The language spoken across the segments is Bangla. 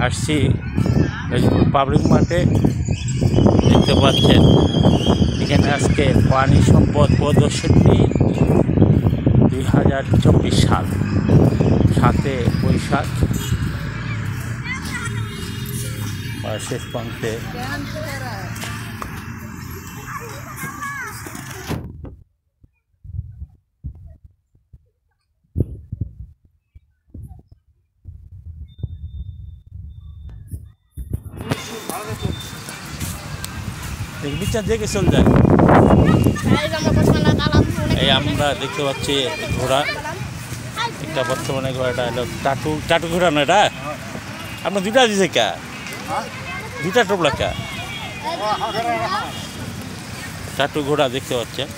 আসছি পাবলিক মাঠে। দেখতে পাচ্ছেন এখানে আজকে পানি সম্পদ প্রদর্শনী 2024 সাল 7 বৈশাখ। শেষ প্রান্তে বিচার দেখে চল যায়। এই আমরা দেখতে পাচ্ছি ঘোড়া, একটা বর্তমানে ঘোড়াটা হলো টাটু ঘোড়া না এটা। আপনার দুটা দিছে কা, দুটা টোপলা কা টাটু ঘোড়া দেখতে পাচ্ছেন।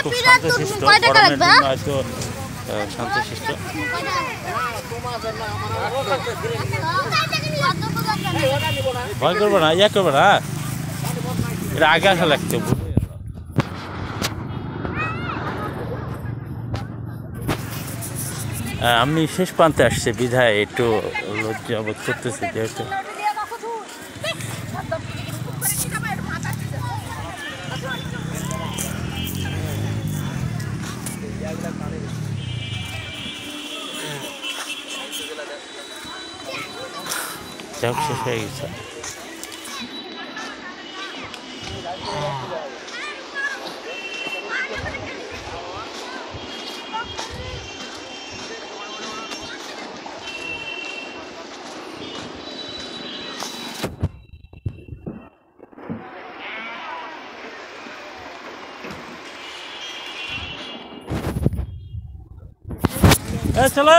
খুব শান্তশিষ্ট, গরমের জন্য হয়তো শান্তশিষ্ট। ভয় করবো না, ইয়া করবো না, এটা আগে আসা লাগতো। আমি শেষ প্রান্তে আসছি বিধায় একটু লজ্জা বোধ করতেছি, যেহেতু শেষ হয়ে গেছে। চলো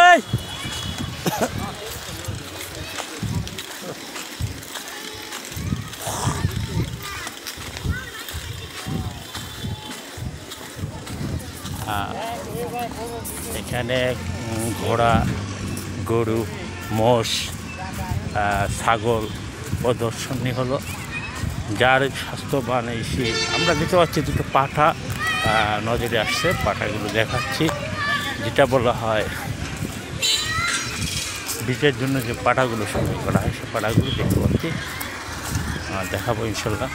এখানে ঘোড়া, গরু, মোষ, ছাগল প্রদর্শনী হলো। যার স্বাস্থ্যবান এসে আমরা দেখতে পাচ্ছি দুটো পাঠা নজরে আসছে। পাঠাগুলো দেখাচ্ছি, যেটা বলা হয় বীজের জন্য যে পাঠাগুলো সংগ্রহ করা হয়, সে পাঠাগুলো দেখতে পাচ্ছি, দেখাবো ইনশাল্লাহ।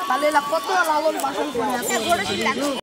তাহলে কত লালন পালন করে